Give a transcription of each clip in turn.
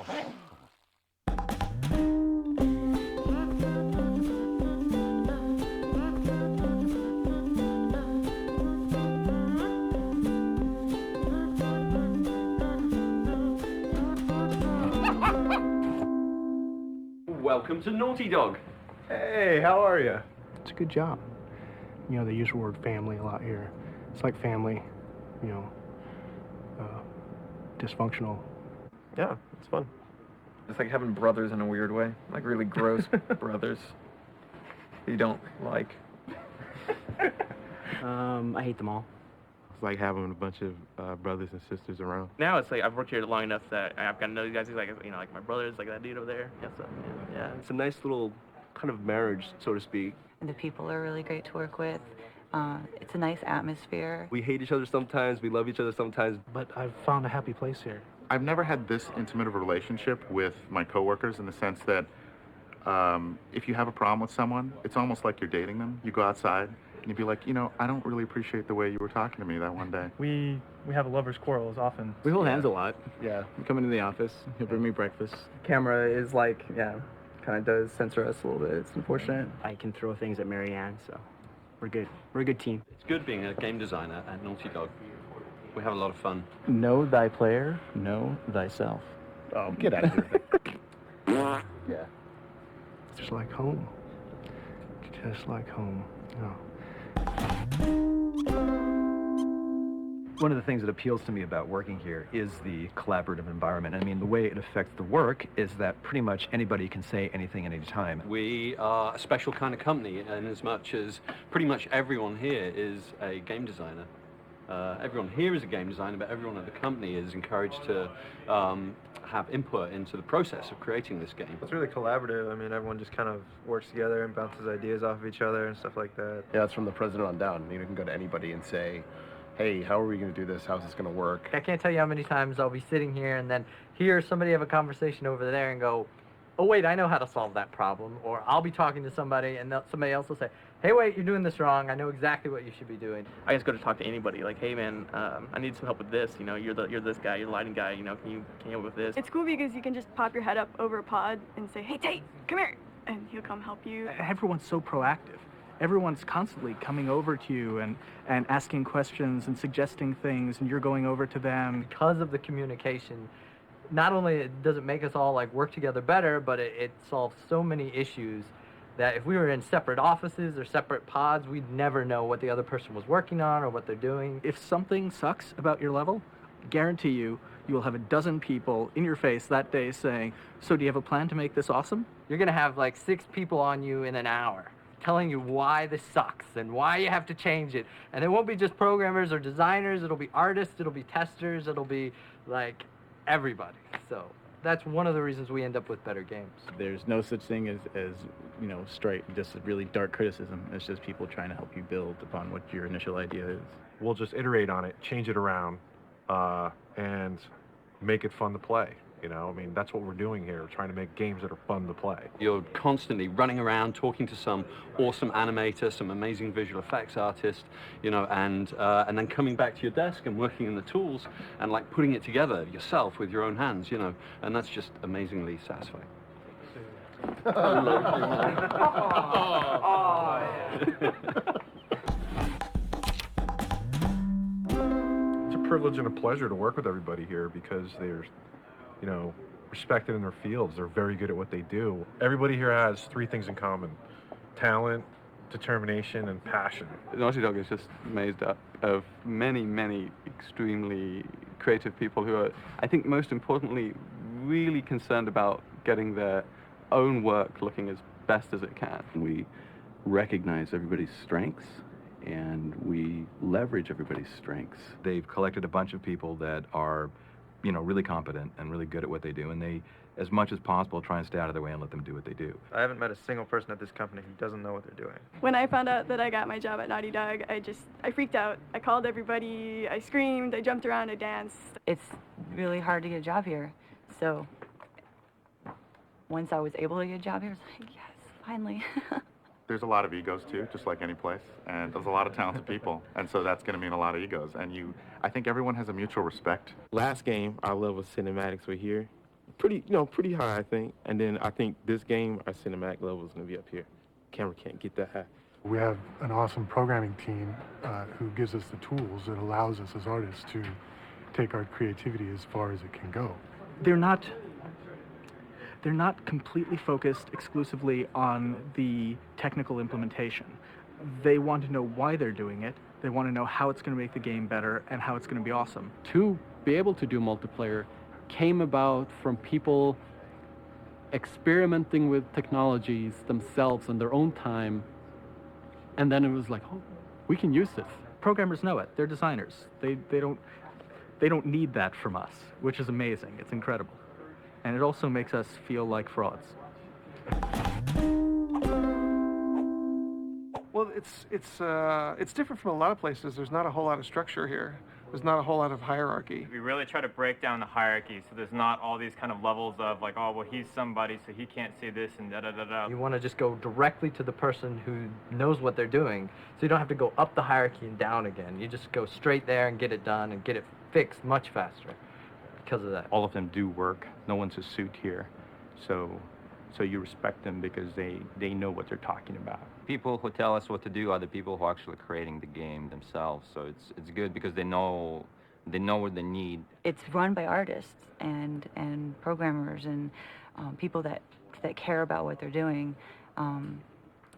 Welcome to Naughty Dog. Hey, how are you? It's a good job. You know, they use the word family a lot here. It's like family, you know, dysfunctional. Yeah, it's fun. It's like having brothers in a weird way, like really gross brothers you don't like. I hate them all. It's like having a bunch of brothers and sisters around. Now it's like I've worked here long enough that I've got to know these guys. He's like, you know, like my brothers, like that dude over there. Yeah, so, yeah. It's a nice little kind of marriage, so to speak. And the people are really great to work with. It's a nice atmosphere. We hate each other sometimes, we love each other sometimes. But I've found a happy place here. I've never had this intimate of a relationship with my coworkers in the sense that if you have a problem with someone, it's almost like you're dating them. You go outside and you'd be like, you know, I don't really appreciate the way you were talking to me that one day. We have a lover's quarrel as often. We hold hands a lot. Yeah. We come into the office, he'll bring me breakfast. Camera is like, yeah, kind of does censor us a little bit. It's unfortunate. I can throw things at Marianne, so we're good. We're a good team. It's good being a game designer at Naughty Dog. We have a lot of fun. Know thy player, know thyself. Oh, get out of here. Yeah. Just like home. Just like home. Oh. One of the things that appeals to me about working here is the collaborative environment. I mean, the way it affects the work is that pretty much anybody can say anything at any time. We are a special kind of company, and as much as pretty much everyone here is a game designer. Everyone here is a game designer, but everyone at the company is encouraged to have input into the process of creating this game. It's really collaborative. I mean, everyone just kind of works together and bounces ideas off of each other and stuff like that. Yeah, it's from the president on down. You can go to anybody and say, hey, how are we going to do this? How's this going to work? I can't tell you how many times I'll be sitting here and then hear somebody have a conversation over there and go, oh, wait, I know how to solve that problem. Or I'll be talking to somebody and somebody else will say, hey, wait, you're doing this wrong. I know exactly what you should be doing. I just go to talk to anybody. Like, hey, man, I need some help with this. You know, you're this guy, you're the lighting guy. You know, can you help with this? It's cool because you can just pop your head up over a pod and say, hey, Tate, come here. And he'll come help you. Everyone's so proactive. Everyone's constantly coming over to you and asking questions and suggesting things, and you're going over to them. Because of the communication, not only does it make us all like work together better, but it solves so many issues that if we were in separate offices or separate pods, we'd never know what the other person was working on or what they're doing. If something sucks about your level, guarantee you will have a dozen people in your face that day saying, so do you have a plan to make this awesome? You're gonna have like 6 people on you in an hour telling you why this sucks and why you have to change it. And it won't be just programmers or designers, it'll be artists, it'll be testers, it'll be like everybody. So that's one of the reasons we end up with better games. There's no such thing as you know, straight, just really dark criticism. It's just people trying to help you build upon what your initial idea is. We'll just iterate on it, change it around, and make it fun to play. You know, I mean, that's what we're doing here. We're trying to make games that are fun to play. You're constantly running around talking to some awesome animator, some amazing visual effects artist, you know, and then coming back to your desk and working in the tools and like putting it together yourself with your own hands, you know, and that's just amazingly satisfying. It's a privilege and a pleasure to work with everybody here because they're, you know, respected in their fields. They're very good at what they do. Everybody here has 3 things in common: talent, determination, and passion. Naughty Dog is just made up of many, many extremely creative people who are, I think most importantly, really concerned about getting their own work looking as best as it can. We recognize everybody's strengths and we leverage everybody's strengths. They've collected a bunch of people that are, you know, really competent and really good at what they do, and they, as much as possible, try and stay out of their way and let them do what they do. I haven't met a single person at this company who doesn't know what they're doing. When I found out that I got my job at Naughty Dog, I freaked out. I called everybody, I screamed, I jumped around, I danced. It's really hard to get a job here. So once I was able to get a job here, I was like, yes, finally. There's a lot of egos too, just like any place, and there's a lot of talented people, and so that's going to mean a lot of egos. And I think everyone has a mutual respect. Last game, our level cinematics were here. pretty high, I think. And then I think this game, our cinematic level is going to be up here. Camera can't get that high. We have an awesome programming team who gives us the tools that allows us as artists to take our creativity as far as it can go. They're not completely focused exclusively on the technical implementation. They want to know why they're doing it. They want to know how it's going to make the game better and how it's going to be awesome. To be able to do multiplayer came about from people experimenting with technologies themselves in their own time, and then it was like, oh, we can use this. Programmers know it. They're designers. They don't need that from us, which is amazing. It's incredible. And it also makes us feel like frauds. Well, it's different from a lot of places. There's not a whole lot of structure here. There's not a whole lot of hierarchy. We really try to break down the hierarchy, so there's not all these kind of levels of like, oh, well, he's somebody, so he can't say this and da-da-da-da. You want to just go directly to the person who knows what they're doing, so you don't have to go up the hierarchy and down again. You just go straight there and get it done and get it fixed much faster because of that. All of them do work. No one's a suit here. So you respect them because they know what they're talking about. People who tell us what to do are the people who are actually creating the game themselves. So it's good because they know what they need. It's run by artists and programmers and people that care about what they're doing. And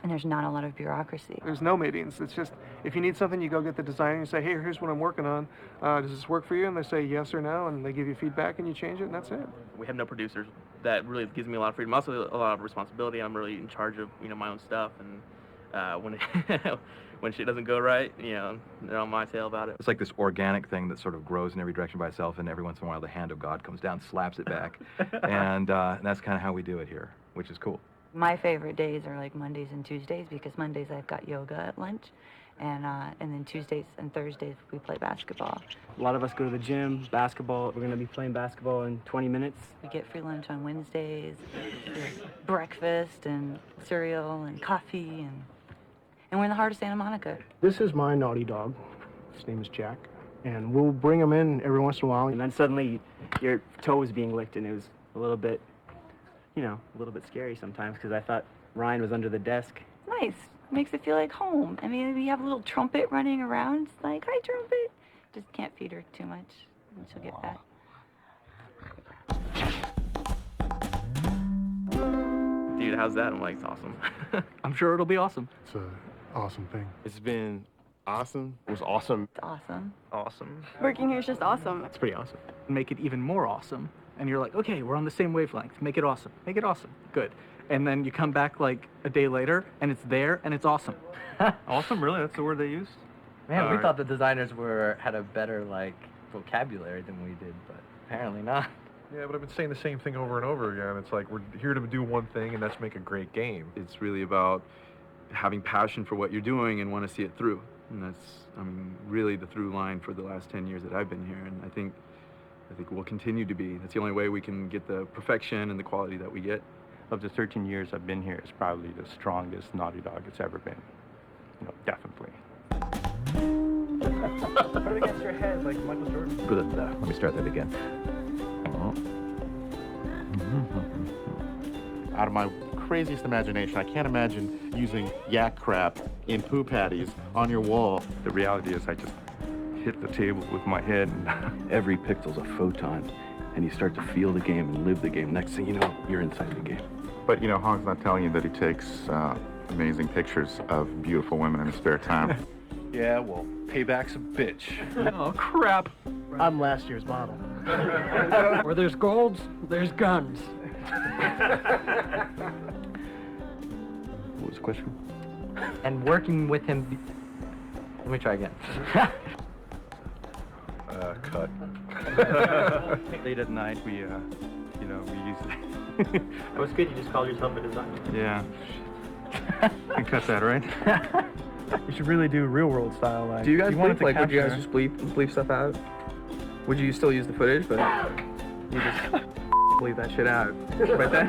there's not a lot of bureaucracy. There's no meetings. It's just, if you need something, you go get the designer and say, hey, here's what I'm working on. Does this work for you? And they say yes or no, and they give you feedback and you change it, and that's it. We have no producers. That really gives me a lot of freedom. Also a lot of responsibility. I'm really in charge of, my own stuff, and when shit doesn't go right, they're on my tail about it. It's like this organic thing that sort of grows in every direction by itself, and every once in a while the hand of God comes down, slaps it back, and that's kind of how we do it here, which is cool. My favorite days are like Mondays and Tuesdays, because Mondays I've got yoga at lunch, and then Tuesdays and Thursdays we play basketball. A lot of us go to the gym, basketball. We're going to be playing basketball in 20 minutes. We get free lunch on Wednesdays, breakfast and cereal and coffee, and we're in the heart of Santa Monica. This is my naughty dog. His name is Jack, and we'll bring him in every once in a while. And then suddenly your toe was being licked, and it was a little bit, a little bit scary sometimes, because I thought Ryan was under the desk. Nice. Makes it feel like home. I mean, we have a little trumpet running around. It's like, hi, trumpet. Just can't feed her too much, and she'll get fat. Dude, how's that? I'm like, it's awesome. I'm sure it'll be awesome. It's an awesome thing. It's been awesome. It was awesome. It's awesome. Awesome. Working here is just awesome. It's pretty awesome. Make it even more awesome. And you're like, okay, we're on the same wavelength. Make it awesome. Make it awesome. Good. And then you come back like a day later, and it's there, and it's awesome. Awesome? Really? That's the word they used? Man, we thought the designers had a better vocabulary than we did, but apparently not. Yeah, but I've been saying the same thing over and over again. It's like we're here to do one thing, and that's make a great game. It's really about having passion for what you're doing and want to see it through. And that's, really the through line for the last 10 years that I've been here. And I think we'll continue to be. That's the only way we can get the perfection and the quality that we get. Of the 13 years I've been here, it's probably the strongest Naughty Dog it's ever been. Definitely. Put it against your head like Michael Jordan. Good. Let me start that again. Out of my craziest imagination, I can't imagine using yak crap in poo patties on your wall. The reality is I just hit the table with my head. And every pixel's a photon, and you start to feel the game and live the game. Next thing you know, you're inside the game. But Hong's not telling you that he takes amazing pictures of beautiful women in his spare time. Yeah, well, payback's a bitch. Oh, crap. I'm last year's model. Where there's golds, there's guns. What was the question? And working with him... Let me try again. Cut. Late at night, we use It was good you just called yourself a designer. Yeah. You cut that, right? You should really do real world style. Do you guys wanted bleep? to Would you guys capture- just bleep stuff out? Would you still use the footage, but you just bleep that shit out? Right there?